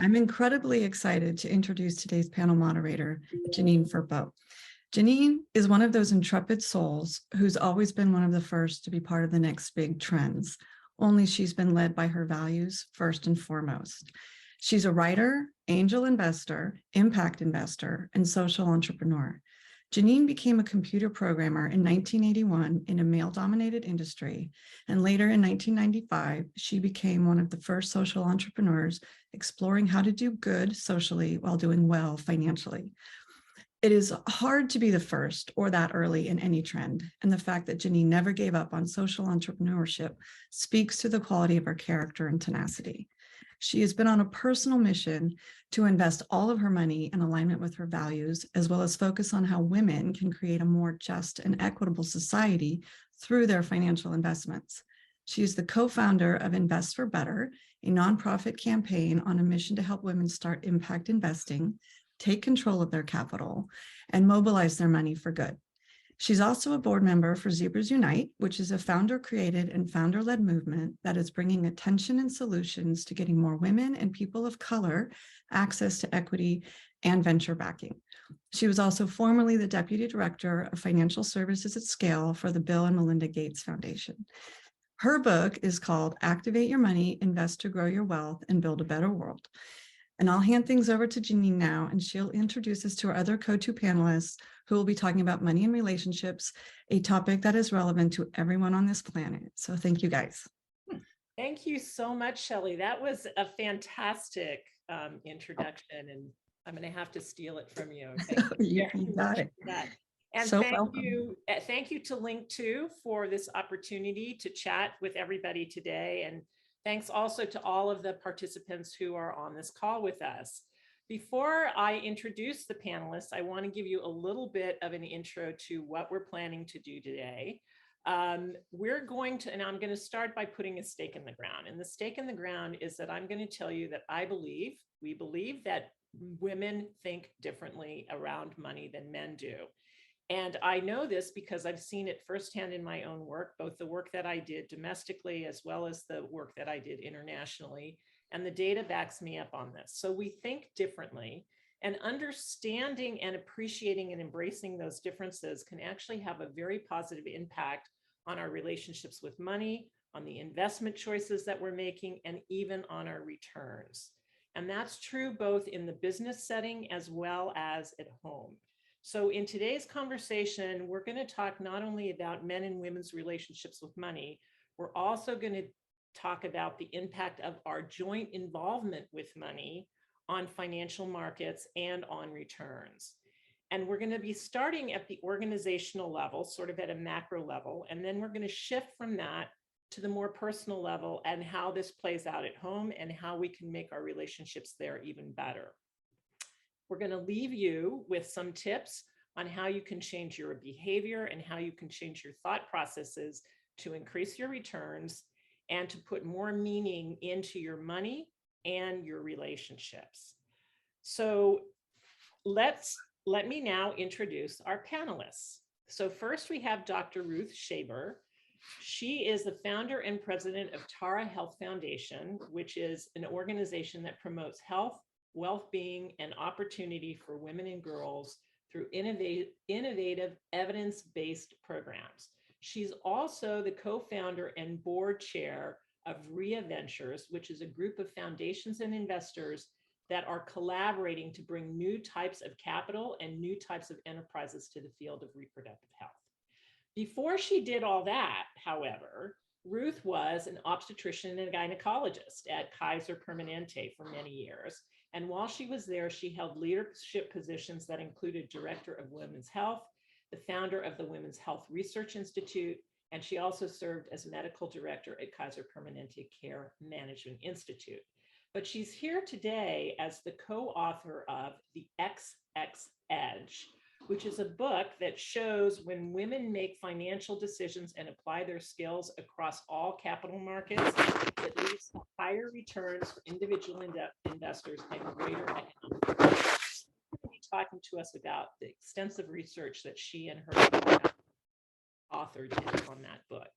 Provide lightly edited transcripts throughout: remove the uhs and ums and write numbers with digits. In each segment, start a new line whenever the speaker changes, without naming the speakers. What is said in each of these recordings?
I'm incredibly excited to introduce today's panel moderator, Janine Firpo. Janine is one of those intrepid souls who's always been one of the first to be part of the next big trends, only she's been led by her values first and foremost. She's a writer, angel investor, impact investor, and social entrepreneur. Janine became a computer programmer in 1981 in a male-dominated industry, and later in 1995, she became one of the first social entrepreneurs exploring how to do good socially while doing well financially. It is hard to be the first or that early in any trend, and the fact that Janine never gave up on social entrepreneurship speaks to the quality of her character and tenacity. She has been on a personal mission to invest all of her money in alignment with her values, as well as focus on how women can create a more just and equitable society through their financial investments. She is the co-founder of Invest for Better, a nonprofit campaign on a mission to help women start impact investing, take control of their capital, and mobilize their money for good. She's also a board member for Zebras Unite, which is a founder-created and founder-led movement that is bringing attention and solutions to getting more women and people of color access to equity and venture backing. She was also formerly the Deputy Director of Financial Services at Scale for the Bill and Melinda Gates Foundation. Her book is called Activate Your Money, Invest to Grow Your Wealth and Build a Better World. And I'll hand things over to Janine now, and she'll introduce us to our other co-2 panelists who will be talking about money and relationships, a topic that is relevant to everyone on this planet. So thank you, guys.
Thank you so much, Shelley. That was a fantastic introduction, and I'm going to have to steal it from you.
You got it.
And so thank you to Linqto for this opportunity to chat with everybody today. And thanks also to all of the participants who are on this call with us. Before I introduce the panelists, I want to give you a little bit of an intro to what we're planning to do today. We're going to, and I'm going to start by putting a stake in the ground. And the stake in the ground is that I'm going to tell you that we believe that women think differently around money than men do. And I know this because I've seen it firsthand in my own work, both the work that I did domestically as well as the work that I did internationally. And the data backs me up on this. So we think differently, and understanding and appreciating and embracing those differences can actually have a very positive impact on our relationships with money, on the investment choices that we're making, and even on our returns. And that's true both in the business setting as well as at home. So in today's conversation, we're going to talk not only about men and women's relationships with money, we're also going to talk about the impact of our joint involvement with money on financial markets and on returns. And we're going to be starting at the organizational level, sort of at a macro level, and then we're going to shift from that to the more personal level and how this plays out at home and how we can make our relationships there even better. We're going to leave you with some tips on how you can change your behavior and how you can change your thought processes to increase your returns and to put more meaning into your money and your relationships. So let me now introduce our panelists. So first we have Dr. Ruth Shaber. She is the founder and president of Tara Health Foundation, which is an organization that promotes health, well-being, and opportunity for women and girls through innovative evidence-based programs. She's also the co-founder and board chair of RIA Ventures, which is a group of foundations and investors that are collaborating to bring new types of capital and new types of enterprises to the field of reproductive health. Before she did all that, however, Ruth was an obstetrician and a gynecologist at Kaiser Permanente for many years. And while she was there, she held leadership positions that included Director of Women's Health, the founder of the Women's Health Research Institute, and she also served as medical director at Kaiser Permanente Care Management Institute. But she's here today as the co-author of The XX Edge, which is a book that shows when women make financial decisions and apply their skills across all capital markets, it leads to higher returns for individual investors and greater economic growth. She'll be talking to us about the extensive research that she and her author did on that book.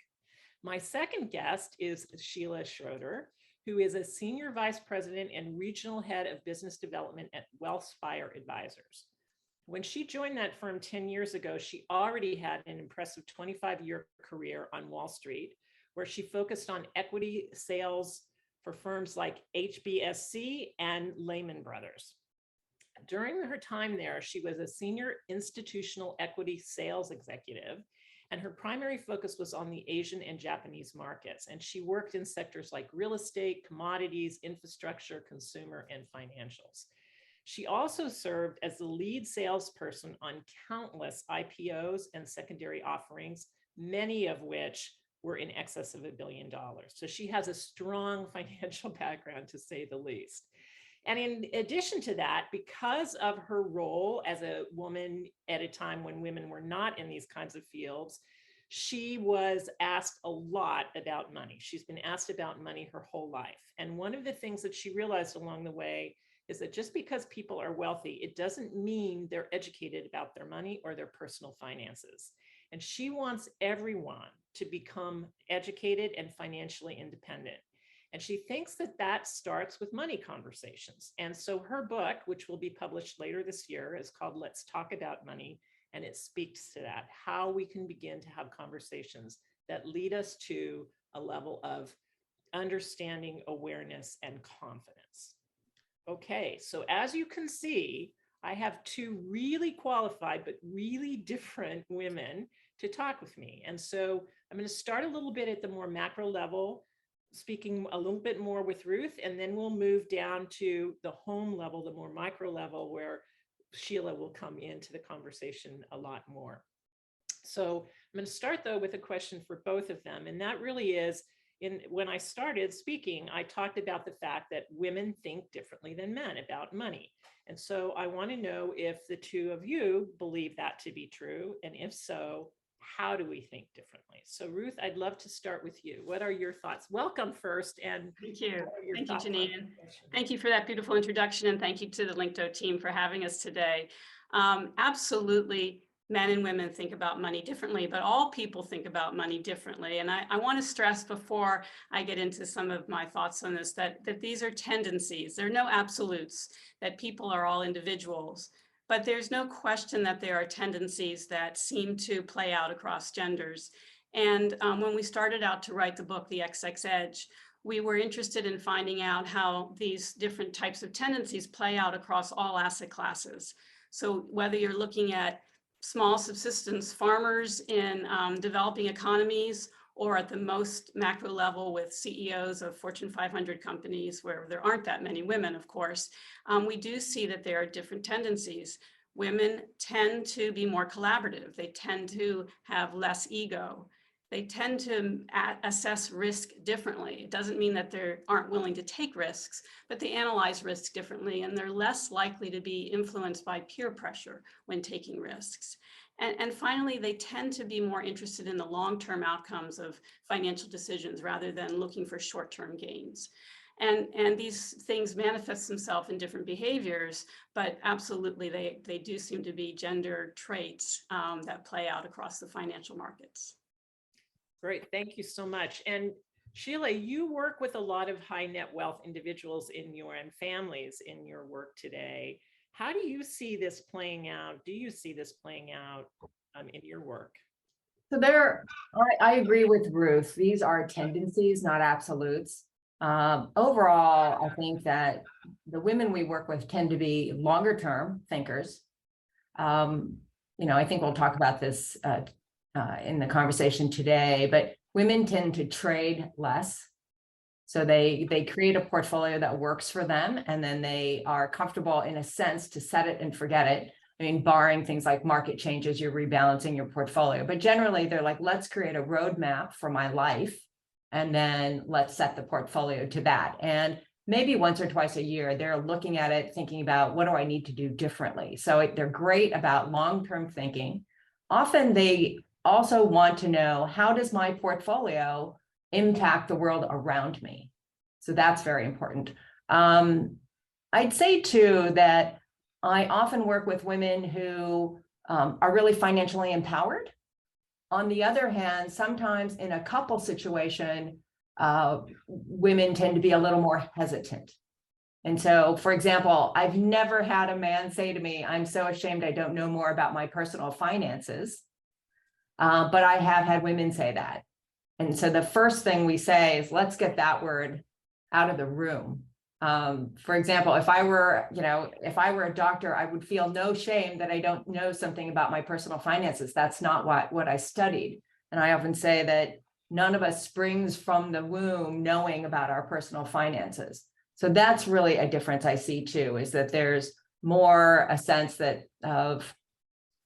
My second guest is Sheila Schroeder. who is a senior vice president and regional head of business development at Wealthspire Advisors. When she joined that firm 10 years ago, she already had an impressive 25-year career on Wall Street, where she focused on equity sales for firms like HBSC and Lehman Brothers. During her time there, she was a senior institutional equity sales executive, and her primary focus was on the Asian and Japanese markets. And she worked in sectors like real estate, commodities, infrastructure, consumer, and financials. She also served as the lead salesperson on countless IPOs and secondary offerings, many of which were in excess of $1 billion. So she has a strong financial background, to say the least. And in addition to that, because of her role as a woman at a time when women were not in these kinds of fields, she was asked a lot about money. She's been asked about money her whole life. And one of the things that she realized along the way is that just because people are wealthy, it doesn't mean they're educated about their money or their personal finances. And she wants everyone to become educated and financially independent. And she thinks that that starts with money conversations. And so her book, which will be published later this year, is called Let's Talk About Money. And it speaks to that, how we can begin to have conversations that lead us to a level of understanding, awareness, and confidence. Okay, so as you can see, I have two really qualified but really different women to talk with me. And so I'm going to start a little bit at the more macro level, speaking a little bit more with Ruth, and then we'll move down to the home level, the more micro level, where Sheila will come into the conversation a lot more. So I'm going to start, though, with a question for both of them. And that really is, when I started speaking, I talked about the fact that women think differently than men about money. And so I want to know if the two of you believe that to be true. And if so, how do we think differently? So Ruth, I'd love to start with you. What are your thoughts? Welcome first. And
thank you. Thank you, Janine. Thank you for that beautiful introduction. And thank you to the Linqto team for having us today. Absolutely, men and women think about money differently, but all people think about money differently. And I want to stress before I get into some of my thoughts on this, that these are tendencies. There are no absolutes, that people are all individuals. But there's no question that there are tendencies that seem to play out across genders. And when we started out to write the book, The XX Edge, we were interested in finding out how these different types of tendencies play out across all asset classes. So whether you're looking at small subsistence farmers in developing economies, or at the most macro level with CEOs of Fortune 500 companies where there aren't that many women, of course, we do see that there are different tendencies. Women tend to be more collaborative. They tend to have less ego. They tend to assess risk differently. It doesn't mean that they aren't willing to take risks, but they analyze risks differently, and they're less likely to be influenced by peer pressure when taking risks. And finally, they tend to be more interested in the long-term outcomes of financial decisions rather than looking for short-term gains. And these things manifest themselves in different behaviors, but absolutely they do seem to be gender traits that play out across the financial markets.
Great, thank you so much. And Sheila, you work with a lot of high net wealth individuals in your and families in your work today. How do you see this playing out? Do you see this playing out in your work?
So I agree with Ruth. These are tendencies, not absolutes. Overall, I think that the women we work with tend to be longer term thinkers. I think we'll talk about this in the conversation today, but women tend to trade less. So they create a portfolio that works for them, and then they are comfortable in a sense to set it and forget it. I mean, barring things like market changes, you're rebalancing your portfolio. But generally, they're like, let's create a roadmap for my life, and then let's set the portfolio to that. And maybe once or twice a year, they're looking at it, thinking about what do I need to do differently? So they're great about long-term thinking. Often they also want to know, how does my portfolio impact the world around me? So that's very important. I'd say too that I often work with women who are really financially empowered. On the other hand, sometimes in a couple situation, women tend to be a little more hesitant. And so, for example, I've never had a man say to me, I'm so ashamed I don't know more about my personal finances. But I have had women say that. And so the first thing we say is, let's get that word out of the room. For example, if I were a doctor, I would feel no shame that I don't know something about my personal finances. That's not what I studied. And I often say that none of us springs from the womb knowing about our personal finances. So that's really a difference I see too, is that there's more a sense of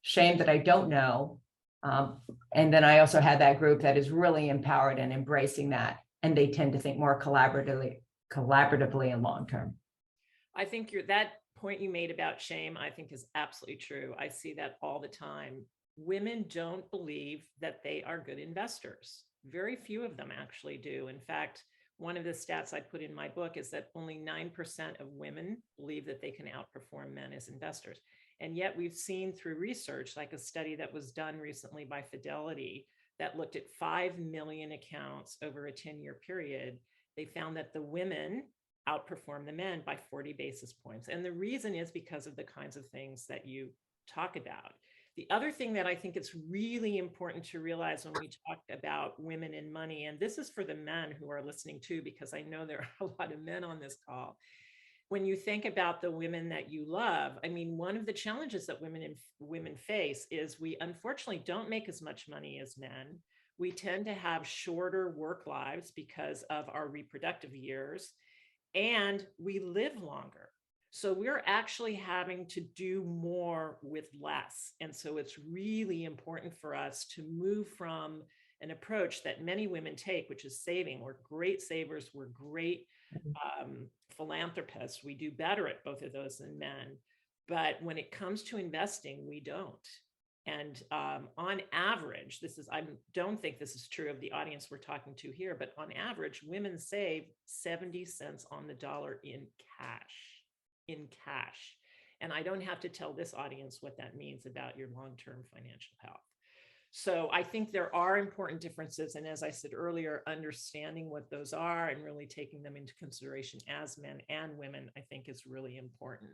shame that I don't know. And then I also had that group that is really empowered and embracing that. And they tend to think more collaboratively and long-term.
I think that point you made about shame, I think is absolutely true. I see that all the time. Women don't believe that they are good investors. Very few of them actually do. In fact, one of the stats I put in my book is that only 9% of women believe that they can outperform men as investors. And yet we've seen through research, like a study that was done recently by Fidelity that looked at 5 million accounts over a 10-year period. They found that the women outperform the men by 40 basis points. And the reason is because of the kinds of things that you talk about. The other thing that I think it's really important to realize when we talk about women and money, and this is for the men who are listening too, because I know there are a lot of men on this call. When you think about the women that you love, I mean, one of the challenges that women face is we unfortunately don't make as much money as men. We tend to have shorter work lives because of our reproductive years, and we live longer. So we're actually having to do more with less. And so it's really important for us to move from an approach that many women take, which is saving. We're great savers. We're great philanthropists. We do better at both of those than men. But when it comes to investing, we don't. And on average, I don't think this is true of the audience we're talking to here, but on average, women save 70 cents on the dollar in cash. And I don't have to tell this audience what that means about your long-term financial health. So I think there are important differences. And as I said earlier, understanding what those are and really taking them into consideration as men and women, I think is really important.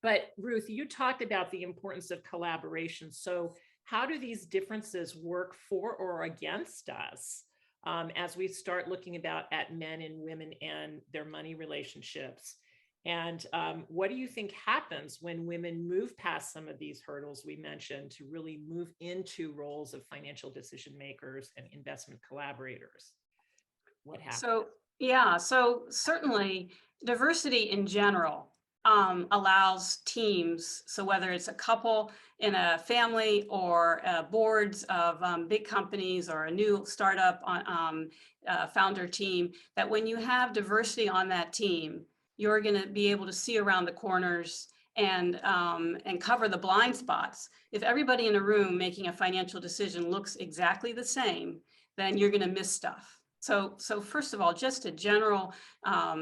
But Ruth, you talked about the importance of collaboration. So how do these differences work for or against us as we start looking at men and women and their money relationships? And what do you think happens when women move past some of these hurdles we mentioned to really move into roles of financial decision makers and investment collaborators? What happens?
So certainly diversity in general allows teams. So whether it's a couple in a family or boards of big companies or a new startup founder team, that when you have diversity on that team, you're going to be able to see around the corners and cover the blind spots. If everybody in a room making a financial decision looks exactly the same, then you're going to miss stuff. So first of all, just a general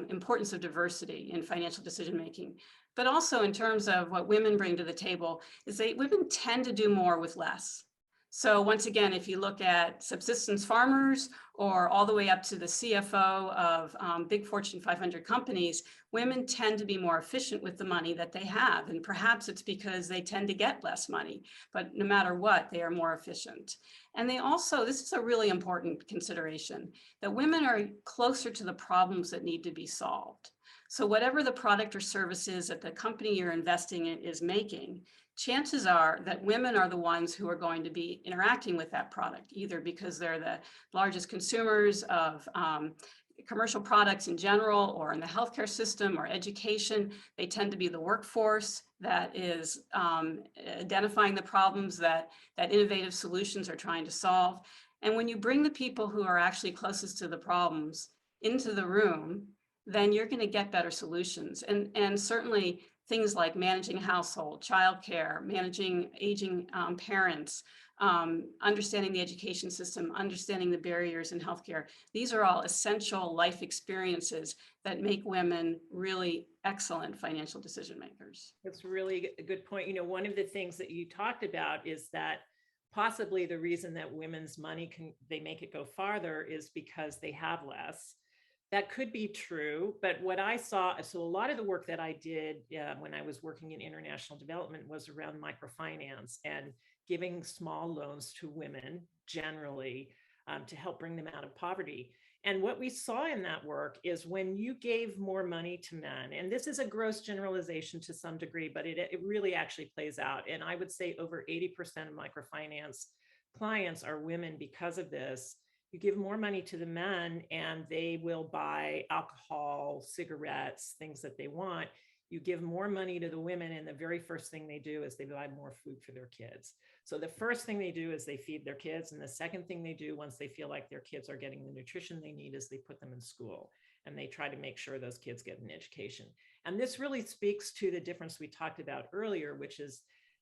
importance of diversity in financial decision making, but also in terms of what women bring to the table is that women tend to do more with less. So once again, if you look at subsistence farmers or all the way up to the CFO of big Fortune 500 companies, women tend to be more efficient with the money that they have. And perhaps it's because they tend to get less money, but no matter what, they are more efficient. And they also, this is a really important consideration, that women are closer to the problems that need to be solved. So whatever the product or service is that the company you're investing in is making, chances are that women are the ones who are going to be interacting with that product, either because they're the largest consumers of commercial products in general, or in the healthcare system or education. They tend to be the workforce that is identifying the problems that innovative solutions are trying to solve. And when you bring the people who are actually closest to the problems into the room, then you're going to get better solutions. And certainly things like managing household, childcare, managing aging parents, understanding the education system, understanding the barriers in healthcare. These are all essential life experiences that make women really excellent financial decision makers.
That's really a good point. You know, one of the things that you talked about is that possibly the reason that women's money they make it go farther is because they have less. That could be true, but what I saw, so a lot of the work that I did when I was working in international development was around microfinance and giving small loans to women generally to help bring them out of poverty. And what we saw in that work is when you gave more money to men, and this is a gross generalization to some degree, but it really actually plays out. And I would say over 80% of microfinance clients are women because of this. You give more money to the men and they will buy alcohol, cigarettes, things that they want. You give more money to the women and the very first thing they do is they buy more food for their kids. So the first thing they do is they feed their kids. And the second thing they do once they feel like their kids are getting the nutrition they need is they put them in school and they try to make sure those kids get an education. And this really speaks to the difference we talked about earlier, which is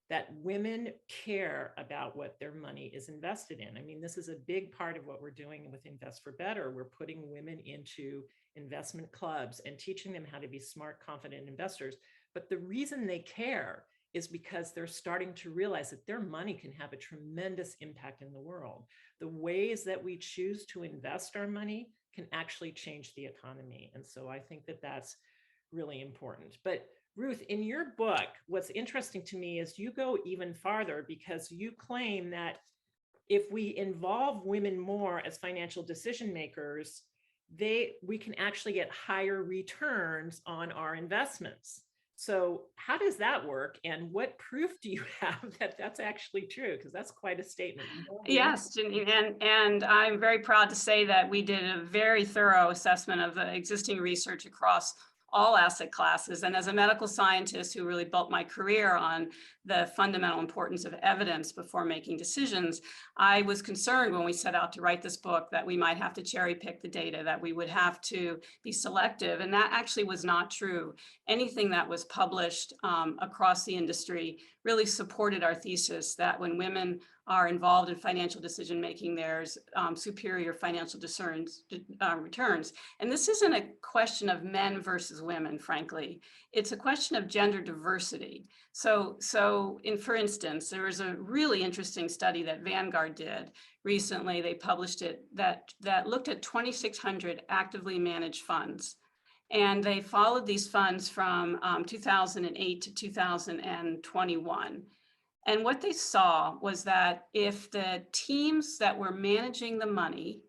that women care about what their money is invested in. I mean, this is a big part of what we're doing with Invest for Better. We're putting women into investment clubs and teaching them how to be smart, confident investors. But the reason they care is because they're starting to realize that their money can have a tremendous impact in the world. The ways that we choose to invest our money can actually change the economy. And so I think that that's really important. But Ruth, in your book, what's interesting to me is you go even farther because you claim that if we involve women more as financial decision makers, we can actually get higher returns on our investments. So how does that work? And what proof do you have that that's actually true? Because that's quite a statement.
Yes, Janine, and I'm very proud to say that we did a very thorough assessment of the existing research across all asset classes. And as a medical scientist who really built my career on the fundamental importance of evidence before making decisions, I was concerned when we set out to write this book that we might have to cherry pick the data, that we would have to be selective. And that actually was not true. Anything that was published across the industry really supported our thesis that when women are involved in financial decision making, there's superior financial returns. And this isn't a question of men versus women, frankly. It's a question of gender diversity. So for instance, there was a really interesting study that Vanguard did recently. They published it that looked at 2,600 actively managed funds. And they followed these funds from 2008 to 2021. And what they saw was that if the teams that were managing the money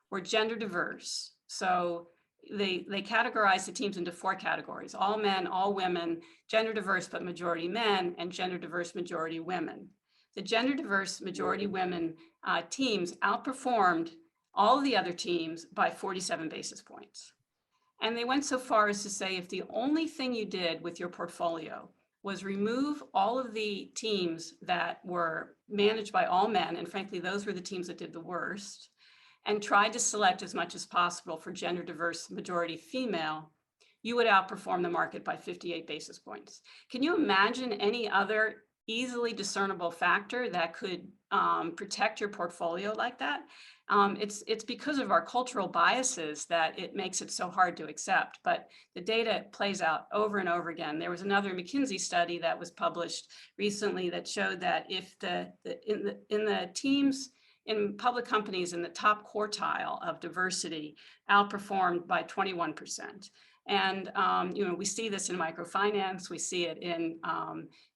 were gender diverse, so they categorized the teams into 4 categories: all men, all women, gender diverse but majority men, and gender diverse majority women. The gender diverse majority women teams outperformed all of the other teams by 47 basis points. And they went so far as to say if the only thing you did with your portfolio was remove all of the teams that were managed by all men, and frankly, those were the teams that did the worst, and tried to select as much as possible for gender diverse majority female, you would outperform the market by 58 basis points. Can you imagine any other easily discernible factor that could protect your portfolio like that? It's because of our cultural biases that it makes it so hard to accept, but the data plays out over and over again. There was another McKinsey study that was published recently that showed that if in the teams in public companies in the top quartile of diversity outperformed by 21%. And we see this in microfinance, we see it in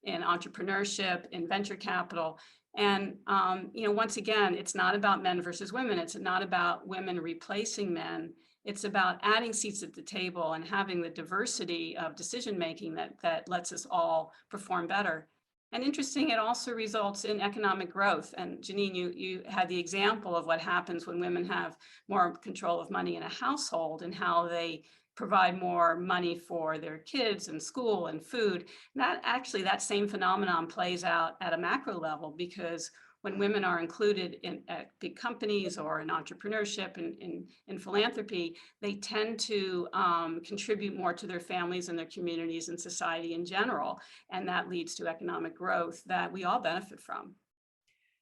entrepreneurship, in venture capital. And once again, it's not about men versus women. It's not about women replacing men. It's about adding seats at the table and having the diversity of decision making that lets us all perform better. And interesting, it also results in economic growth. And Janine, you had the example of what happens when women have more control of money in a household and how they provide more money for their kids and school and food. That same phenomenon plays out at a macro level, because when women are included in big companies or in entrepreneurship and in philanthropy, they tend to contribute more to their families and their communities and society in general. And that leads to economic growth that we all benefit from.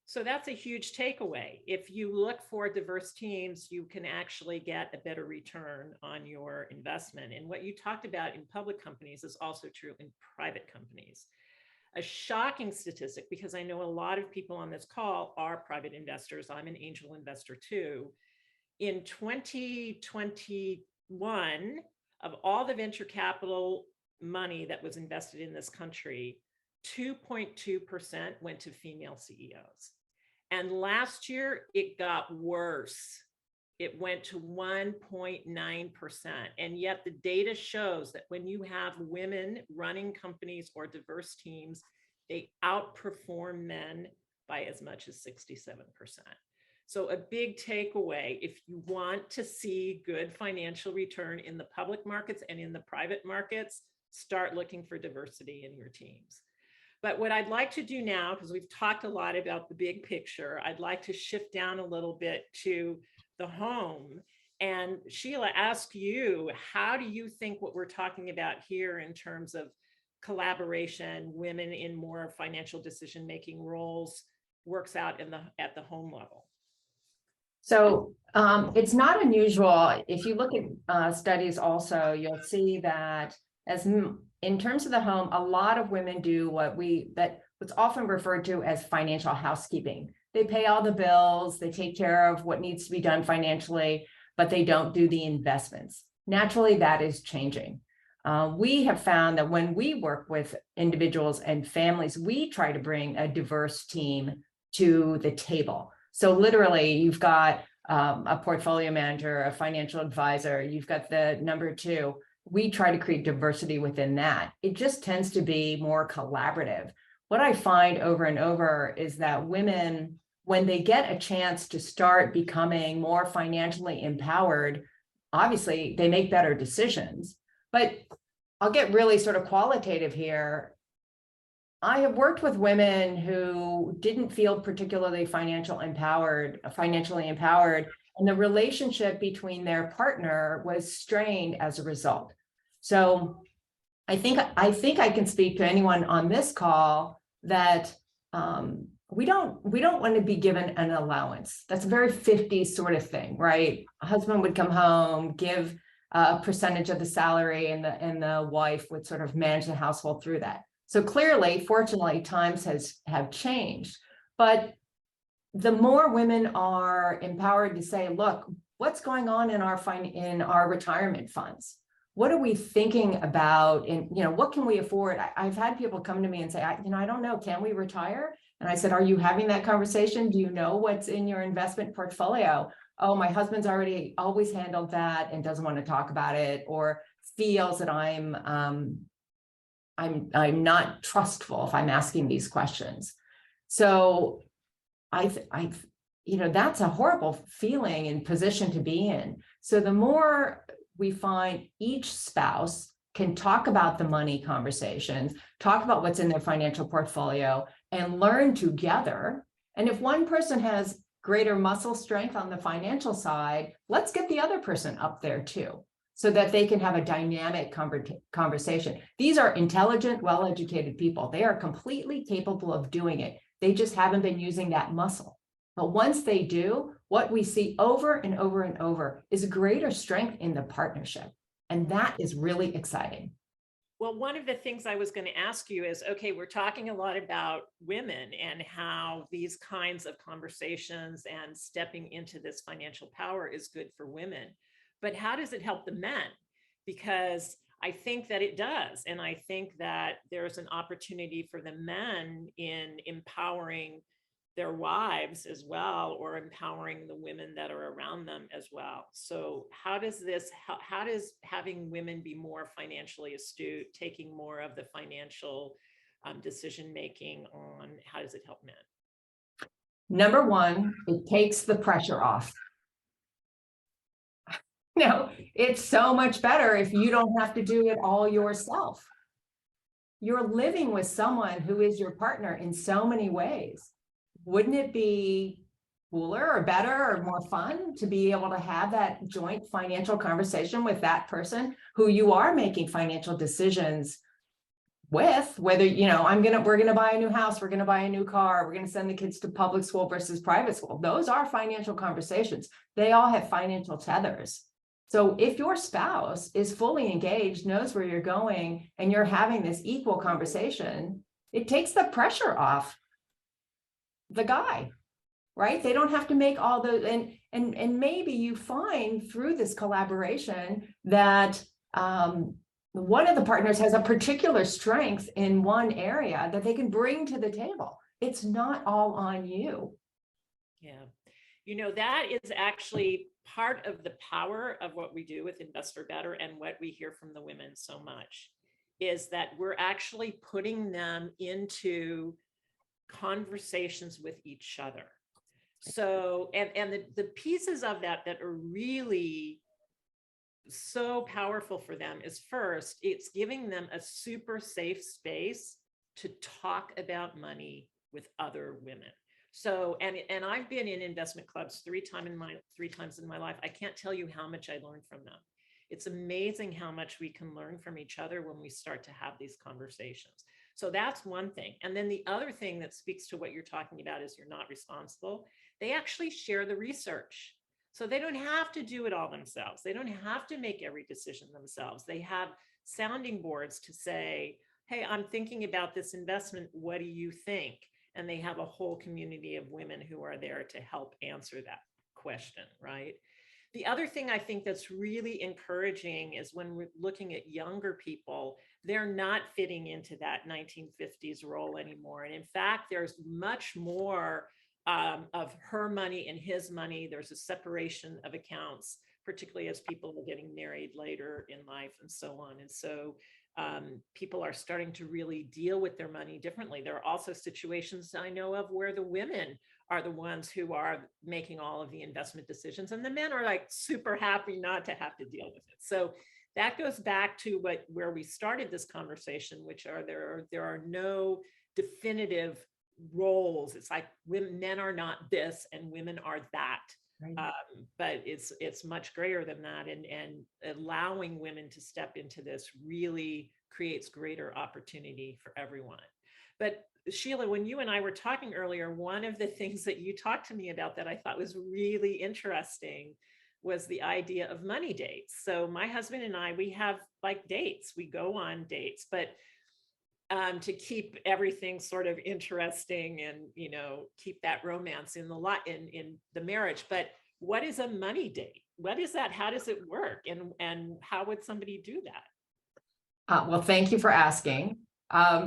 So that's a huge takeaway. If you look for diverse teams, you can actually get a better return on your investment. And what you talked about in public companies is also true in private companies. a shocking statistic, because I know a lot of people on this call are private investors. I'm an angel investor too. In 2021, of all the venture capital money that was invested in this country, 2.2% went to female CEOs. And last year, it got worse. It went to 1.9%. And yet the data shows that when you have women running companies or diverse teams, they outperform men by as much as 67%. So a big takeaway, if you want to see good financial return in the public markets and in the private markets, start looking for diversity in your teams. But what I'd like to do now, because we've talked a lot about the big picture, I'd like to shift down a little bit to the home. And Sheila, ask you, how do you think what we're talking about here in terms of collaboration, women in more financial decision-making roles works out at the home level?
So it's not unusual. If you look at studies also, you'll see that in terms of the home, a lot of women do what's often referred to as financial housekeeping. They pay all the bills, they take care of what needs to be done financially, but they don't do the investments. Naturally, that is changing. We have found that when we work with individuals and families, we try to bring a diverse team to the table. So literally, you've got a portfolio manager, a financial advisor, you've got the number two. We try to create diversity within that. It just tends to be more collaborative. What I find over and over is that women, when they get a chance to start becoming more financially empowered, obviously they make better decisions. But I'll get really sort of qualitative here. I have worked with women who didn't feel particularly financially empowered, and the relationship between their partner was strained as a result. So I think I can speak to anyone on this call that we don't want to be given an allowance. That's a very 50s sort of thing, right? A husband would come home, give a percentage of the salary, and the wife would sort of manage the household through that. So clearly, fortunately, times have changed. But the more women are empowered to say, look, what's going on in our retirement funds? What are we thinking about? And what can we afford? I've had people come to me and say, I don't know, can we retire? And I said, are you having that conversation? Do you know what's in your investment portfolio? Oh, my husband's already always handled that and doesn't want to talk about it, or feels that I'm not trustful if I'm asking these questions. So that's a horrible feeling and position to be in. So the more we find each spouse can talk about the money conversations, talk about what's in their financial portfolio, and learn together. And if one person has greater muscle strength on the financial side, let's get the other person up there too, so that they can have a dynamic conversation. These are intelligent, well-educated people. They are completely capable of doing it. They just haven't been using that muscle. But once they do, what we see over and over and over is greater strength in the partnership. And that is really exciting.
Well, one of the things I was going to ask you is, okay, we're talking a lot about women and how these kinds of conversations and stepping into this financial power is good for women. But how does it help the men? Because I think that it does. And I think that there's an opportunity for the men in empowering their wives as well, or empowering the women that are around them as well. So how does having women be more financially astute, taking more of the financial decision-making on, how does it help men?
Number one, it takes the pressure off. It's so much better if you don't have to do it all yourself. You're living with someone who is your partner in so many ways. Wouldn't it be cooler or better or more fun to be able to have that joint financial conversation with that person who you are making financial decisions with, whether, we're going to buy a new house, we're going to buy a new car, we're going to send the kids to public school versus private school. Those are financial conversations. They all have financial tethers. So if your spouse is fully engaged, knows where you're going, and you're having this equal conversation, it takes the pressure off the guy, right? They don't have to make all those, and maybe you find through this collaboration that one of the partners has a particular strength in one area that they can bring to the table. It's not all on you.
Yeah. You know, that is actually part of the power of what we do with Investor Better, and what we hear from the women so much is that we're actually putting them into conversations with each other. So, and the pieces of that are really so powerful for them is, first, it's giving them a super safe space to talk about money with other women. So, and I've been in investment clubs three times in my life. I can't tell you how much I learned from them. It's amazing how much we can learn from each other when we start to have these conversations. So that's one thing. And then the other thing that speaks to what you're talking about is you're not responsible. They actually share the research. So they don't have to do it all themselves. They don't have to make every decision themselves. They have sounding boards to say, hey, I'm thinking about this investment. What do you think? And they have a whole community of women who are there to help answer that question, right? The other thing I think that's really encouraging is when we're looking at younger people, they're not fitting into that 1950s role anymore. And in fact, there's much more of her money and his money. There's a separation of accounts, particularly as people are getting married later in life and so on. And so people are starting to really deal with their money differently. There are also situations I know of where the women are the ones who are making all of the investment decisions, and the men are like super happy not to have to deal with it. So that goes back to where we started this conversation, which are there are no definitive roles. It's like men are not this and women are that. Right. But it's much greater than that, and allowing women to step into this really creates greater opportunity for everyone. But Sheila, when you and I were talking earlier, one of the things that you talked to me about that I thought was really interesting was the idea of money dates. So my husband and I, we have like dates, we go on dates, but to keep everything sort of interesting and, you know, keep that romance in the marriage. But what is a money date? What is that? How does it work? And how would somebody do that?
Well, thank you for asking.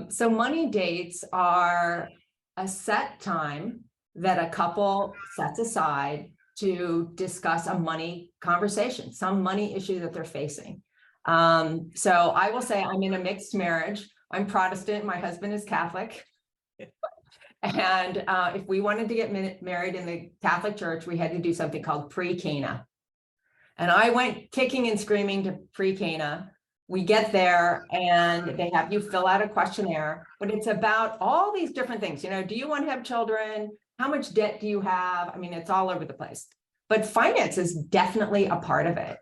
So money dates are a set time that a couple sets aside to discuss a money conversation, some money issue that they're facing. So I will say I'm in a mixed marriage. I'm Protestant, my husband is Catholic. And if we wanted to get married in the Catholic Church, we had to do something called pre-Cana. And I went kicking and screaming to pre-Cana. We get there and they have you fill out a questionnaire, but it's about all these different things. You know, do you want to have children? How much debt do you have? I mean, it's all over the place, but finance is definitely a part of it.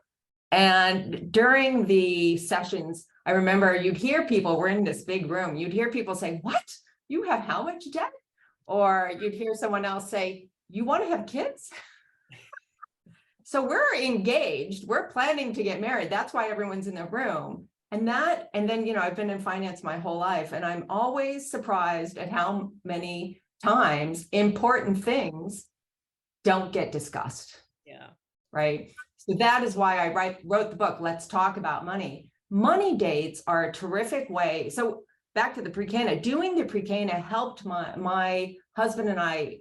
And during the sessions, I remember you'd hear people, we're in this big room, you'd hear people say, what? You have how much debt? Or you'd hear someone else say, you want to have kids? So we're engaged, we're planning to get married. That's why everyone's in the room. And then, you know, I've been in finance my whole life, and I'm always surprised at how many times important things don't get discussed.
Yeah.
Right. So that is why I wrote the book, Let's Talk About Money. Money dates are a terrific way. So back to the pre-Cana, doing the pre-Cana helped my husband and I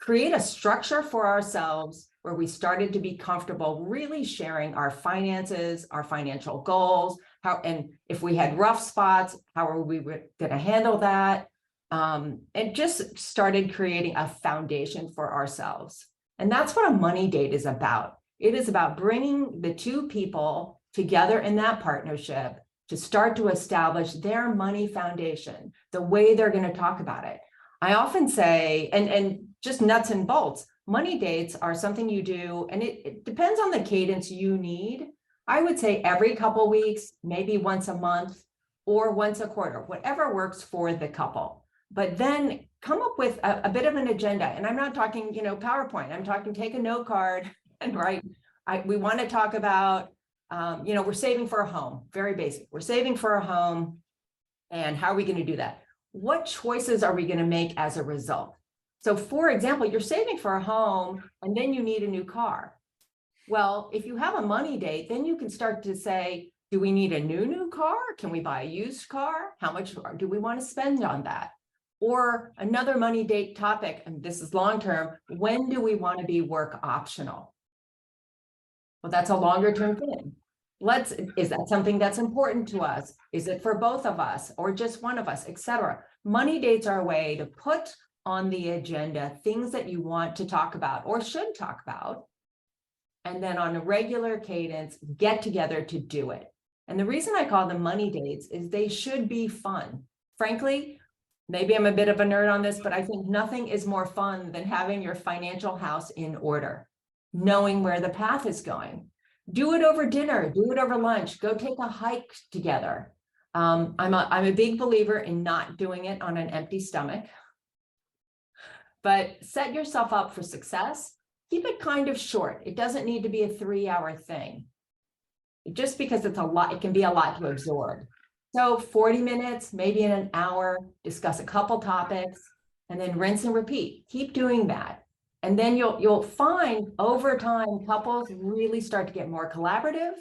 create a structure for ourselves where we started to be comfortable really sharing our finances, our financial goals, and if we had rough spots, how are we going to handle that? And just started creating a foundation for ourselves. And that's what a money date is about. It is about bringing the two people together in that partnership to start to establish their money foundation, the way they're going to talk about it. I often say, and just nuts and bolts, money dates are something you do, and it depends on the cadence you need. I would say every couple weeks, maybe once a month or once a quarter, whatever works for the couple. But then come up with a bit of an agenda. And I'm not talking, you know, PowerPoint. I'm talking take a note card and write. We want to talk about, you know, we're saving for a home, very basic. We're saving for a home. And how are we going to do that? what choices are we going to make as a result? So for example, you're saving for a home and then you need a new car. Well, if you have a money date, then you can start to say, do we need a new car? Can we buy a used car? How much do we want to spend on that? Or another money date topic, and this is long-term, when do we want to be work optional? Well, that's a longer term thing. Is that something that's important to us? Is it for both of us or just one of us, etc.? Money dates are a way to put on the agenda things that you want to talk about or should talk about. And then on a regular cadence, get together to do it. And the reason I call them money dates is they should be fun. Frankly, maybe I'm a bit of a nerd on this, but I think nothing is more fun than having your financial house in order, knowing where the path is going. Do it over dinner, do it over lunch, go take a hike together. I'm a big believer in not doing it on an empty stomach, but set yourself up for success. Keep it kind of short. It doesn't need to be a 3-hour thing. Just because it's a lot, it can be a lot to absorb. So 40 minutes, maybe in an hour, discuss a couple topics, and then rinse and repeat. Keep doing that. And then you'll find over time, couples really start to get more collaborative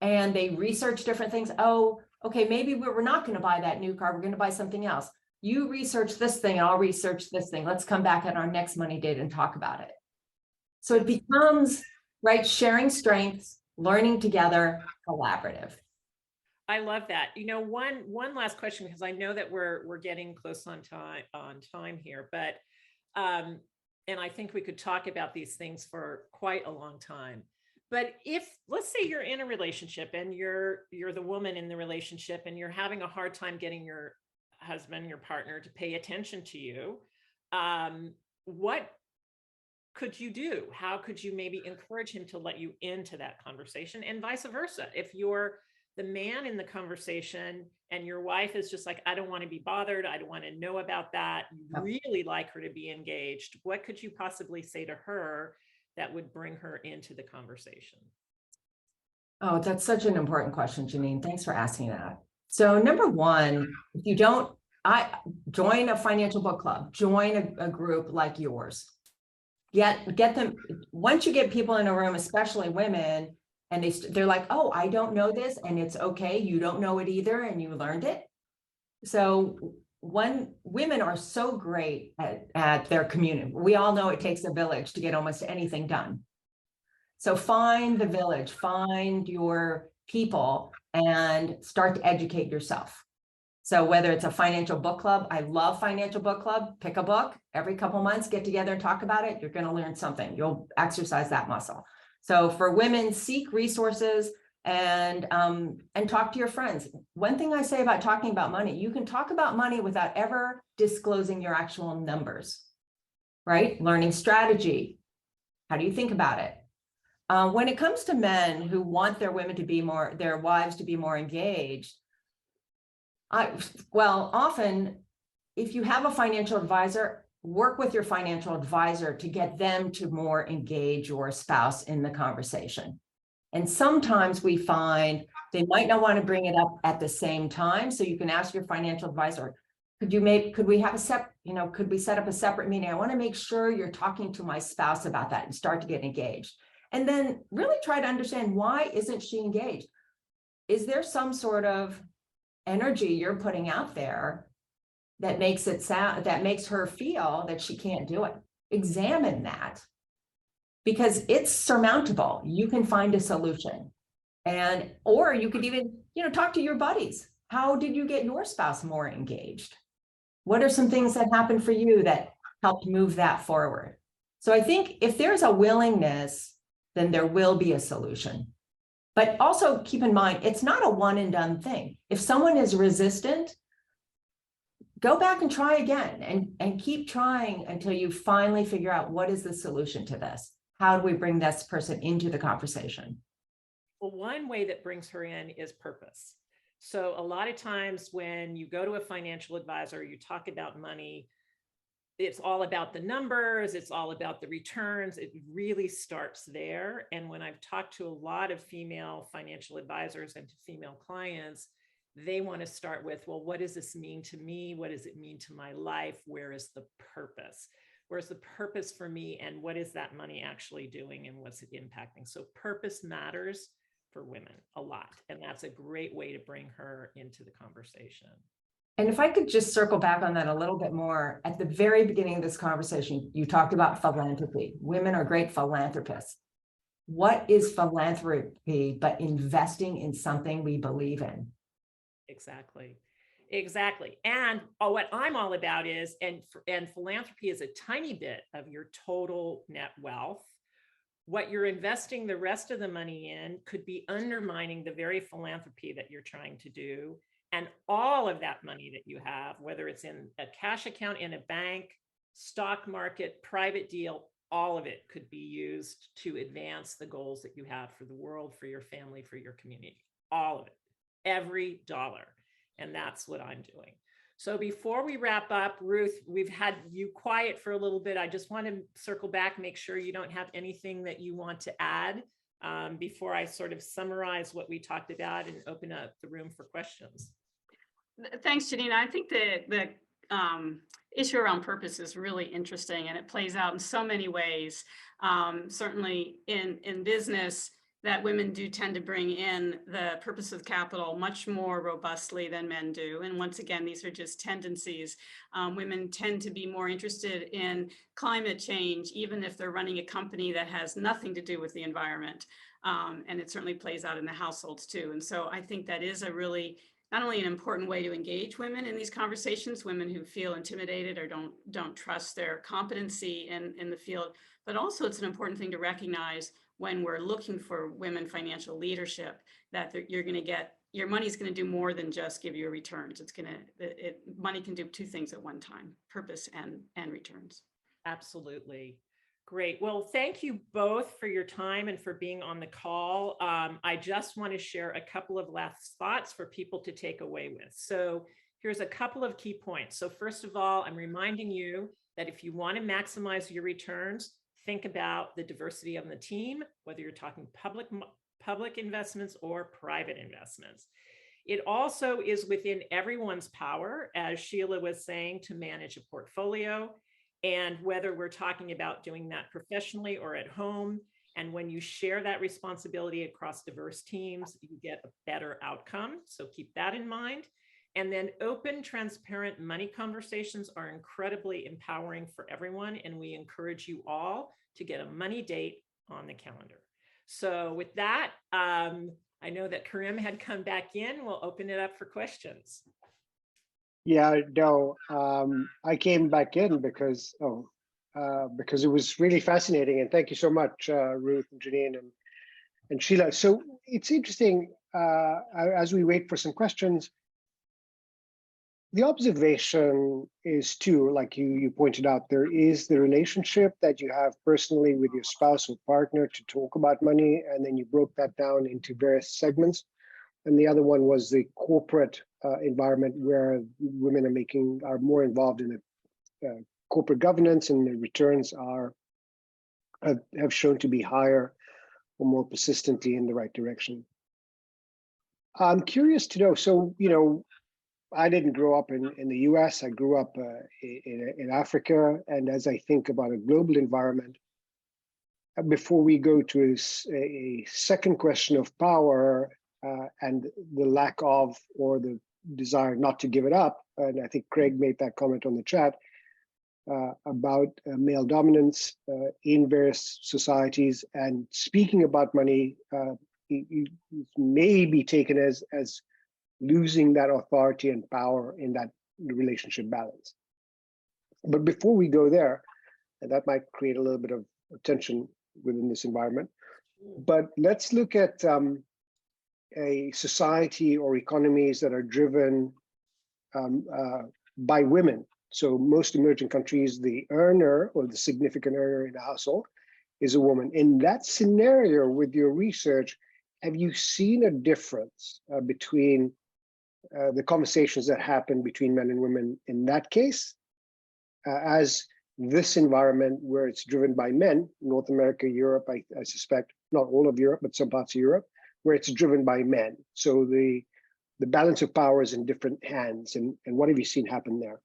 and they research different things. Oh, okay, maybe we're not going to buy that new car. We're going to buy something else. You research this thing and I'll research this thing. Let's come back at our next money date and talk about it. So it becomes, right, sharing strengths, learning together, collaborative.
I love that. You know, one last question, because I know that we're getting close on time here, but and I think we could talk about these things for quite a long time. But if, let's say you're in a relationship and you're the woman in the relationship and you're having a hard time getting your husband, your partner to pay attention to you, what could you do? How could you maybe encourage him to let you into that conversation, and vice versa? If you're the man in the conversation and your wife is just like, I don't want to be bothered, I don't want to know about that, you really like her to be engaged, what could you possibly say to her that would bring her into the conversation?
Oh, that's such an important question, Janine. Thanks for asking that. So number one, if you don't, join a financial book club, join a group like yours. Get them, once you get people in a room, especially women, and they're like, oh, I don't know this, and it's okay, you don't know it either, and you learned it. So women are so great at their community. We all know it takes a village to get almost anything done. So find the village, find your people, and start to educate yourself. So whether it's a financial book club, I love financial book club, pick a book, every couple months, get together and talk about it. You're going to learn something. You'll exercise that muscle. So for women, seek resources and talk to your friends. One thing I say about talking about money, you can talk about money without ever disclosing your actual numbers, right? Learning strategy. How do you think about it? When it comes to men who want their wives to be more engaged, often if you have a financial advisor, work with your financial advisor to get them to more engage your spouse in the conversation. And sometimes we find they might not want to bring it up at the same time. So you can ask your financial advisor, could we set up a separate meeting? I want to make sure you're talking to my spouse about that, and start to get engaged. And then really try to understand, why isn't she engaged? Is there some sort of energy you're putting out there that makes her feel that she can't do it? Examine that, because it's surmountable. You can find a solution. Or you could even, talk to your buddies. How did you get your spouse more engaged? What are some things that happened for you that helped move that forward? So I think if there's a willingness, then there will be a solution. But also keep in mind, it's not a one and done thing. If someone is resistant, go back and try again, and keep trying until you finally figure out, what is the solution to this? How do we bring this person into the conversation?
Well, one way that brings her in is purpose. So a lot of times when you go to a financial advisor, you talk about money, it's all about the numbers, it's all about the returns. It really starts there. And when I've talked to a lot of female financial advisors and to female clients, they want to start with, well, what does this mean to me? What does it mean to my life? Where is the purpose? Where's the purpose for me? And what is that money actually doing? And what's it impacting? So purpose matters for women a lot. And that's a great way to bring her into the conversation.
And if I could just circle back on that a little bit more, at the very beginning of this conversation, you talked about philanthropy. Women are great philanthropists. What is philanthropy but investing in something we believe in?
Exactly. Exactly. And what I'm all about is, and philanthropy is a tiny bit of your total net wealth. What you're investing the rest of the money in could be undermining the very philanthropy that you're trying to do. And all of that money that you have, whether it's in a cash account in a bank, stock market, private deal, all of it could be used to advance the goals that you have for the world, for your family, for your community, all of it, every dollar. And that's what I'm doing. So before we wrap up, Ruth, we've had you quiet for a little bit. I just want to circle back, make sure you don't have anything that you want to add before I sort of summarize what we talked about and open up the room for questions.
Thanks, Janine. I think the issue around purpose is really interesting, and it plays out in so many ways. Certainly in business, that women do tend to bring in the purpose of capital much more robustly than men do. And once again, these are just tendencies. Women tend to be more interested in climate change, even if they're running a company that has nothing to do with the environment. And it certainly plays out in the households too. And so I think that is a really not only an important way to engage women in these conversations, women who feel intimidated or don't trust their competency in the field, but also it's an important thing to recognize when we're looking for women financial leadership, that you're going to get, your money's going to do more than just give you returns. It's going to, money can do two things at one time, purpose and returns.
Absolutely. Great. Well, thank you both for your time and for being on the call. I just want to share a couple of last thoughts for people to take away with. So here's a couple of key points. So first of all, I'm reminding you that if you want to maximize your returns, think about the diversity of the team, whether you're talking public investments or private investments. It also is within everyone's power, as Sheila was saying, to manage a portfolio. And whether we're talking about doing that professionally or at home, and when you share that responsibility across diverse teams, you get a better outcome. So keep that in mind. And then open, transparent money conversations are incredibly empowering for everyone. And we encourage you all to get a money date on the calendar. So with that, I know that Karim had come back in. We'll open it up for questions.
Yeah, no, I came back in because it was really fascinating, and thank you so much, Ruth and Janine and Sheila. So it's interesting as we wait for some questions. The observation is too, like you pointed out, there is the relationship that you have personally with your spouse or partner to talk about money, and then you broke that down into various segments. And the other one was the corporate environment where women are more involved in the corporate governance, and the returns have shown to be higher or more persistently in the right direction. I'm curious to know, so, I didn't grow up in the US, I grew up in Africa. And as I think about a global environment, before we go to a second question of power, and the lack of, or the desire not to give it up. And I think Craig made that comment on the chat about male dominance in various societies. And speaking about money, it may be taken as losing that authority and power in that relationship balance. But before we go there, and that might create a little bit of tension within this environment, but let's look at a society or economies that are driven by women. So most emerging countries, the earner or the significant earner in a household is a woman. In that scenario, with your research, have you seen a difference between the conversations that happen between men and women in that case, as this environment where it's driven by men, North America, Europe, I suspect, not all of Europe, but some parts of Europe, where it's driven by men. So the the balance of power is in different hands, and what have you seen happen there?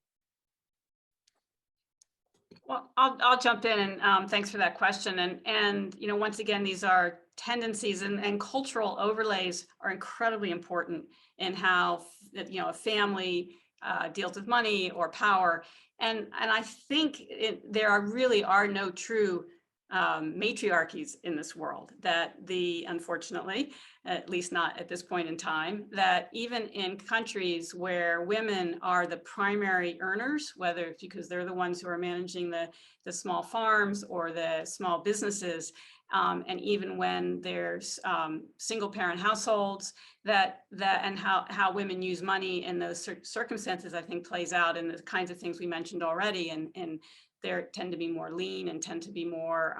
Well, I'll jump in, and thanks for that question. And you know, once again, these are tendencies, and cultural overlays are incredibly important in how a family deals with money or power. And I think there really are no true matriarchies in this world, that unfortunately, at least not at this point in time, that even in countries where women are the primary earners, whether it's because they're the ones who are managing the small farms or the small businesses, and even when there's single parent households, and how women use money in those circumstances, I think plays out in the kinds of things we mentioned already, and they tend to be more lean and tend to be more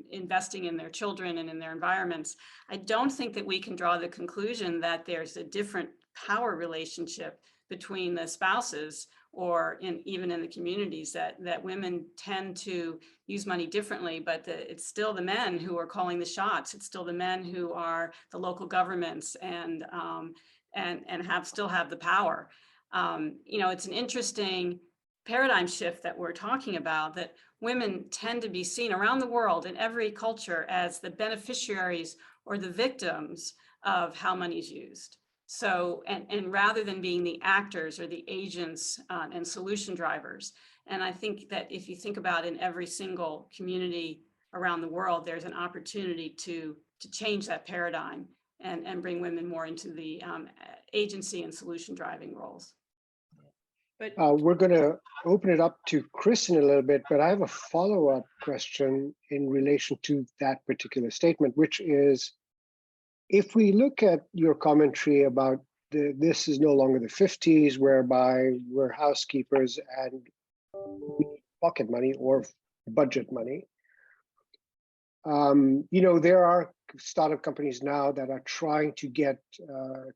investing in their children and in their environments. I don't think that we can draw the conclusion that there's a different power relationship between the spouses or even in the communities, that women tend to use money differently, but it's still the men who are calling the shots. It's still the men who are the local governments and still have the power. It's an interesting paradigm shift that we're talking about, that women tend to be seen around the world in every culture as the beneficiaries or the victims of how money's used. So, and rather than being the actors or the agents and solution drivers. And I think that if you think about in every single community around the world, there's an opportunity to change that paradigm and bring women more into the agency and solution driving roles.
But
we're going to open it up to Chris in a little bit, but I have a follow-up question in relation to that particular statement, which is, if we look at your commentary about this is no longer the 50s, whereby we're housekeepers and we need pocket money or budget money, there are startup companies now that are trying to get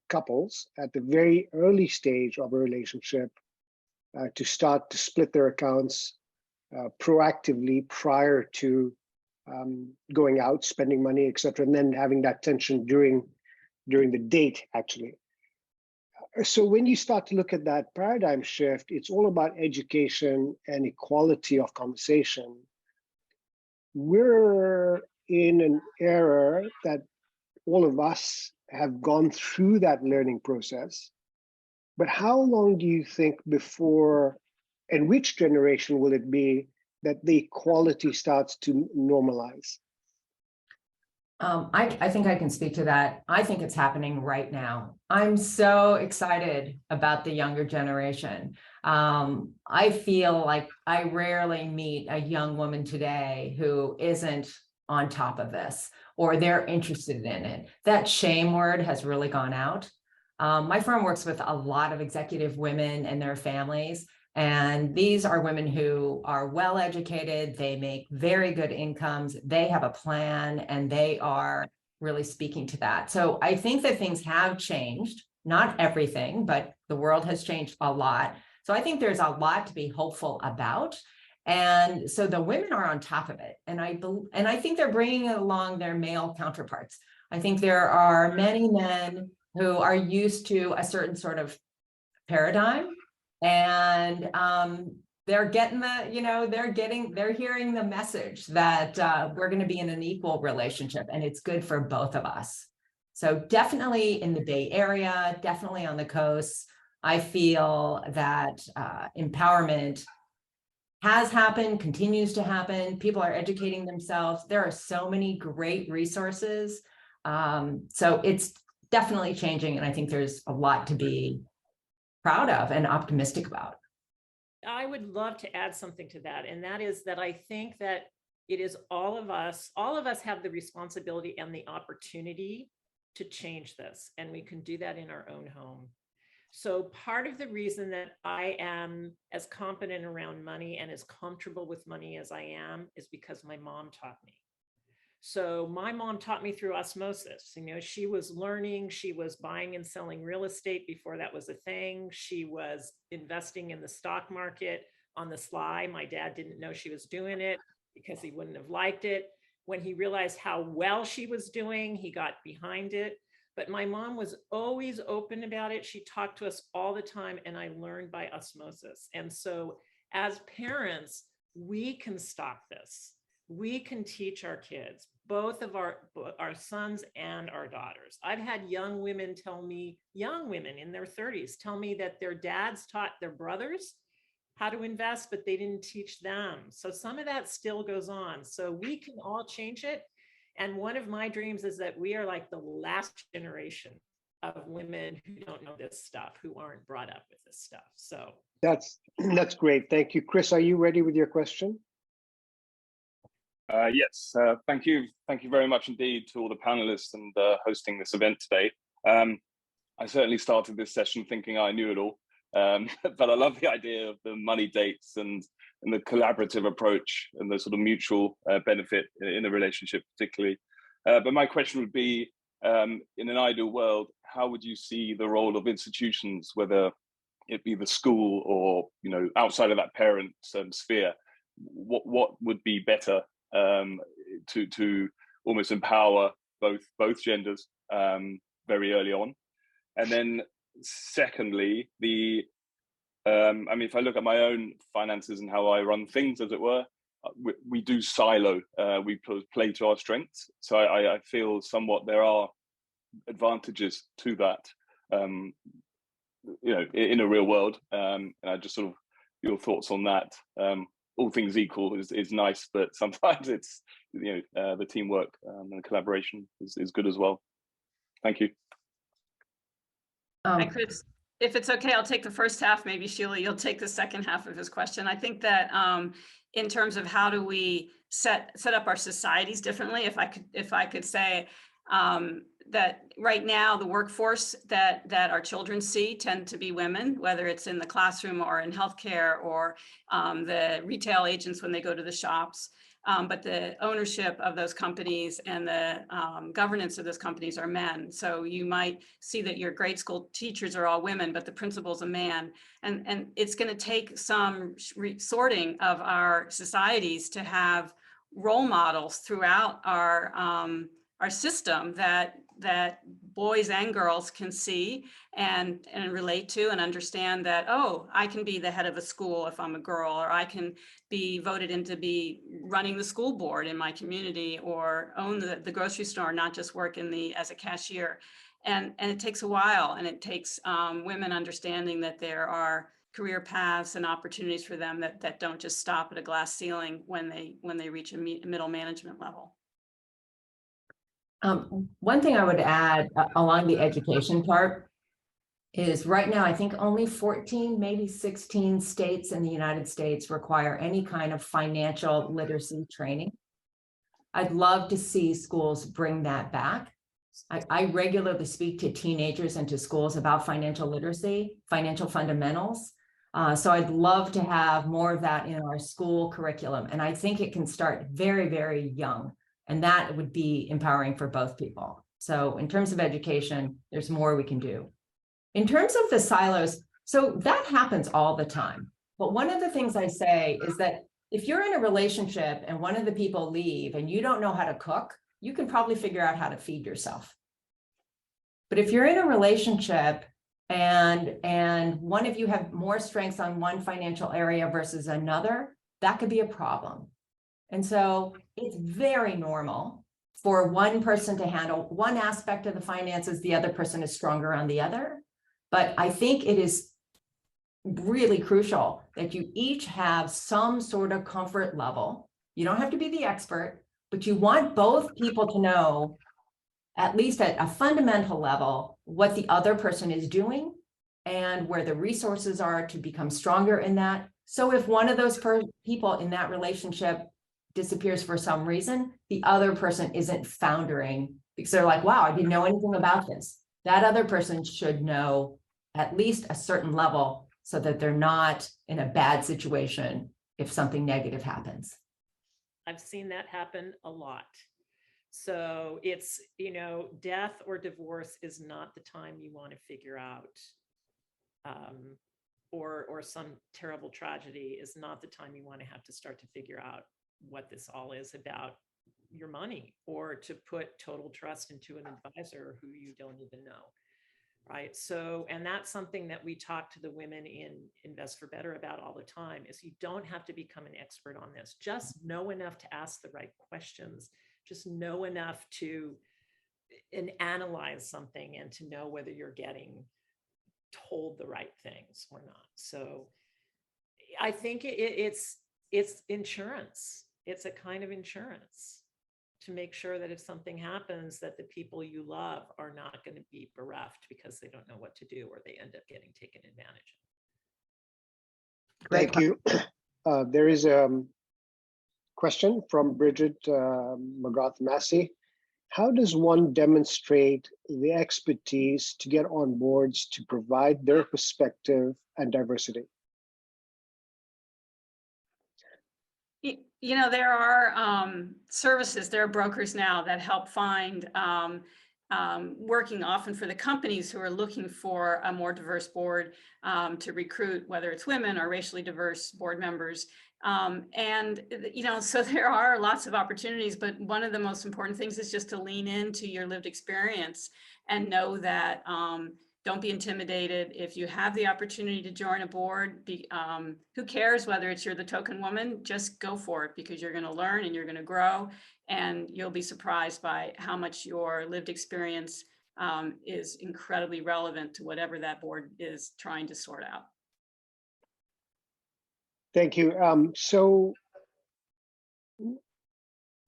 couples at the very early stage of a relationship to start to split their accounts proactively prior to going out, spending money, etc., and then having that tension during the date, actually. So when you start to look at that paradigm shift, it's all about education and equality of conversation. We're in an era that all of us have gone through that learning process. But how long do you think before, and which generation will it be, that the equality starts to normalize?
I think I can speak to that. I think it's happening right now. I'm so excited about the younger generation. I feel like I rarely meet a young woman today who isn't on top of this, or they're interested in it. That shame word has really gone out. My firm works with a lot of executive women and their families, and these are women who are well educated, they make very good incomes, they have a plan, and they are really speaking to that. So I think that things have changed, not everything, but the world has changed a lot. So I think there's a lot to be hopeful about. And so the women are on top of it. And I think they're bringing along their male counterparts. I think there are many men who are used to a certain sort of paradigm, and they're getting they're hearing the message that we're going to be in an equal relationship, and it's good for both of us. So definitely in the Bay Area, definitely on the coast, I feel that empowerment has happened, continues to happen. People are educating themselves. There are so many great resources. So it's definitely changing, and I think there's a lot to be proud of and optimistic about.
I would love to add something to that, and that is that I think that it is all of us have the responsibility and the opportunity to change this, and we can do that in our own home. So part of the reason that I am as competent around money and as comfortable with money as I am is because my mom taught me. So my mom taught me through osmosis. She was learning, she was buying and selling real estate before that was a thing. She was investing in the stock market on the sly. My dad didn't know she was doing it because he wouldn't have liked it. When he realized how well she was doing, he got behind it. but my mom was always open about it. She talked to us all the time, and I learned by osmosis. And so as parents, we can stop this. We can teach our kids, both of our sons and our daughters. I've had young women tell me, young women in their 30s, tell me that their dads taught their brothers how to invest, but they didn't teach them. So some of that still goes on. So we can all change it. And one of my dreams is that we are like the last generation of women who don't know this stuff, who aren't brought up with this stuff. So
That's great. Thank you. Chris, are you ready with your question?
Yes, thank you. Thank you very much indeed to all the panelists and hosting this event today. I certainly started this session thinking I knew it all, but I love the idea of the money dates and the collaborative approach and the sort of mutual benefit in a relationship particularly. But my question would be, in an ideal world, how would you see the role of institutions, whether it be the school or, you know, outside of that parent sphere? What would be better to almost empower both genders very early on? And then secondly, I mean, if I look at my own finances and how I run things, as it were, we do silo, we play to our strengths. So I feel somewhat there are advantages to that, you know, in a real world. And I just sort of, your thoughts on that. All things equal is nice, but sometimes it's, you know, the teamwork and collaboration is good as well. Thank you.
Hi, Chris. If it's okay, I'll take the first half. Maybe Sheila, you'll take the second half of his question. I think that in terms of how do we set up our societies differently, if I could say that right now the workforce that our children see tend to be women, whether it's in the classroom or in healthcare or the retail agents when they go to the shops. But the ownership of those companies and the governance of those companies are men. So you might see that your grade school teachers are all women, but the principal's a man. And it's going to take some sorting of our societies to have role models throughout our system that boys and girls can see and relate to and understand that, oh, I can be the head of a school if I'm a girl, or I can be voted in to be running the school board in my community, or own the grocery store, not just work as a cashier. And it takes a while, and it takes women understanding that there are career paths and opportunities for them that don't just stop at a glass ceiling when they reach a middle management level.
One thing I would add along the education part is right now, I think only 14, maybe 16 states in the United States require any kind of financial literacy training. I'd love to see schools bring that back. I regularly speak to teenagers and to schools about financial literacy, financial fundamentals. So I'd love to have more of that in our school curriculum. And I think it can start very, very young. And that would be empowering for both people. So in terms of education, there's more we can do. In terms of the silos, so that happens all the time. But one of the things I say is that if you're in a relationship and one of the people leave and you don't know how to cook, you can probably figure out how to feed yourself. But if you're in a relationship and one of you have more strengths on one financial area versus another, that could be a problem. And so it's very normal for one person to handle one aspect of the finances, the other person is stronger on the other. But I think it is really crucial that you each have some sort of comfort level. You don't have to be the expert, but you want both people to know, at least at a fundamental level, what the other person is doing and where the resources are to become stronger in that. So if one of those people in that relationship disappears for some reason, the other person isn't foundering because they're like, wow, I didn't know anything about this. That other person should know at least a certain level so that they're not in a bad situation if something negative happens.
I've seen that happen a lot. So it's, you know, death or divorce is not the time you want to figure out, or some terrible tragedy is not the time you want to have to start to figure out what this all is about. your money or to put total trust into an advisor who you don't even know. Right. So, and that's something that we talk to the women in Invest for Better about all the time is you don't have to become an expert on this. Just know enough to ask the right questions. Just know enough to analyze something and to know whether you're getting told the right things or not. So I think it's insurance. It's a kind of insurance to make sure that if something happens, that the people you love are not going to be bereft because they don't know what to do or they end up getting taken advantage of.
Thank you. There is a question from Bridget McGrath-Massey. How does one demonstrate the expertise to get on boards to provide their perspective and diversity?
You know, there are services, there are brokers now that help find working often for the companies who are looking for a more diverse board to recruit, whether it's women or racially diverse board members. And, you know, so there are lots of opportunities, but one of the most important things is just to lean into your lived experience and know that don't be intimidated. If you have the opportunity to join a board, who cares whether you're the token woman, just go for it because you're going to learn and you're going to grow and you'll be surprised by how much your lived experience is incredibly relevant to whatever that board is trying to sort out.
Thank you. So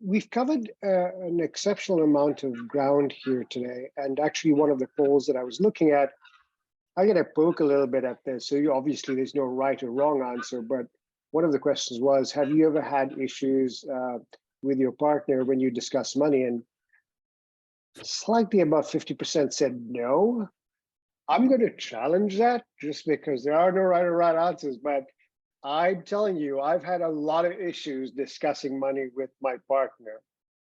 we've covered an exceptional amount of ground here today. And actually one of the polls that I was looking at, I'm going to poke a little bit at this. So obviously there's no right or wrong answer, but one of the questions was, have you ever had issues with your partner when you discuss money? And slightly above 50% said no. I'm going to challenge that just because there are no right or right answers, but I'm telling you, I've had a lot of issues discussing money with my partner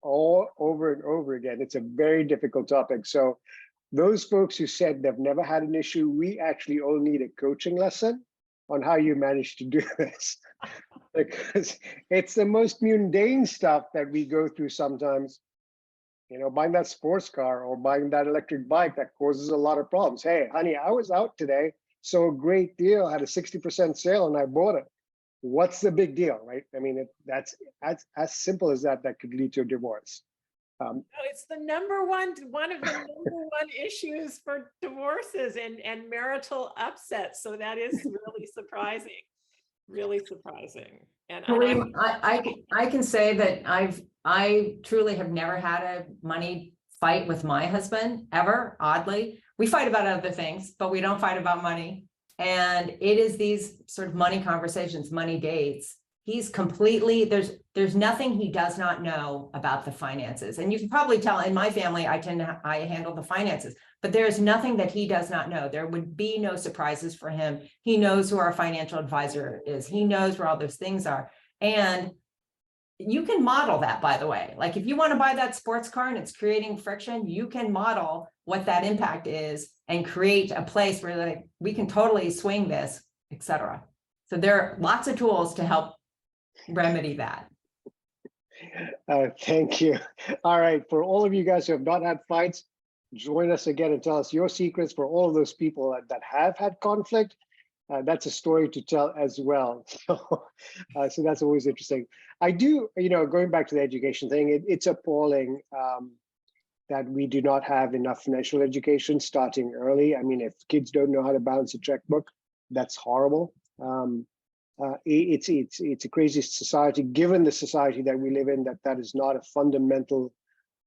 all over and over again. It's a very difficult topic. So those folks who said they've never had an issue, we actually all need a coaching lesson on how you manage to do this. Because it's the most mundane stuff that we go through sometimes. You know, buying that sports car or buying that electric bike that causes a lot of problems. Hey, honey, I was out today. So a great deal, had a 60% sale and I bought it. What's the big deal, right? I mean, that's as simple as that could lead to a divorce.
It's the one of the number one issues for divorces and marital upsets. So that is really surprising, really surprising. And
Karim, I can say that I truly have never had a money fight with my husband ever, oddly. We fight about other things, but we don't fight about money. And it is these sort of money conversations, money dates. He's completely, there's nothing he does not know about the finances. And you can probably tell in my family, I handle the finances, but there's nothing that he does not know. There would be no surprises for him. He knows who our financial advisor is. He knows where all those things are. And you can model that, by the way. Like if you want to buy that sports car and it's creating friction, you can model what that impact is and create a place where like we can totally swing this, etc. So there are lots of tools to help remedy that.
Thank you. All right, for all of you guys who have not had fights, join us again and tell us your secrets. For all of those people that have had conflict, that's a story to tell as well. So that's always interesting. I do, you know, going back to the education thing, it's appalling that we do not have enough financial education starting early. I mean, if kids don't know how to balance a checkbook, that's horrible. It's a crazy society, given the society that we live in, that is not a fundamental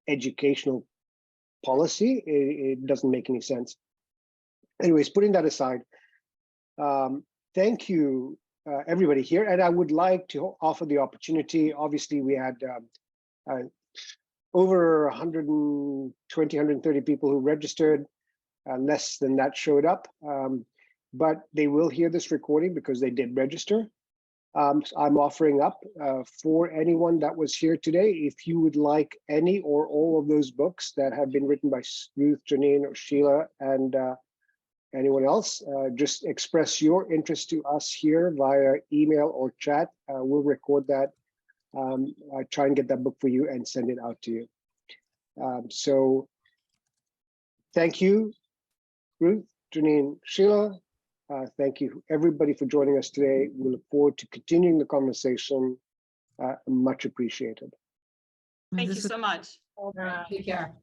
educational policy. It doesn't make any sense. Anyways, putting that aside, thank you, everybody here. And I would like to offer the opportunity. Obviously, we had over 120, 130 people who registered. Less than that showed up. But they will hear this recording because they did register. So I'm offering up for anyone that was here today, if you would like any or all of those books that have been written by Ruth, Janine, or Sheila, and anyone else, just express your interest to us here via email or chat. We'll record that I try and get that book for you and send it out to you. So thank you, Ruth, Janine, Sheila. Thank you everybody for joining us today. We look forward to continuing the conversation. Much appreciated.
Thank you so much.
Take care.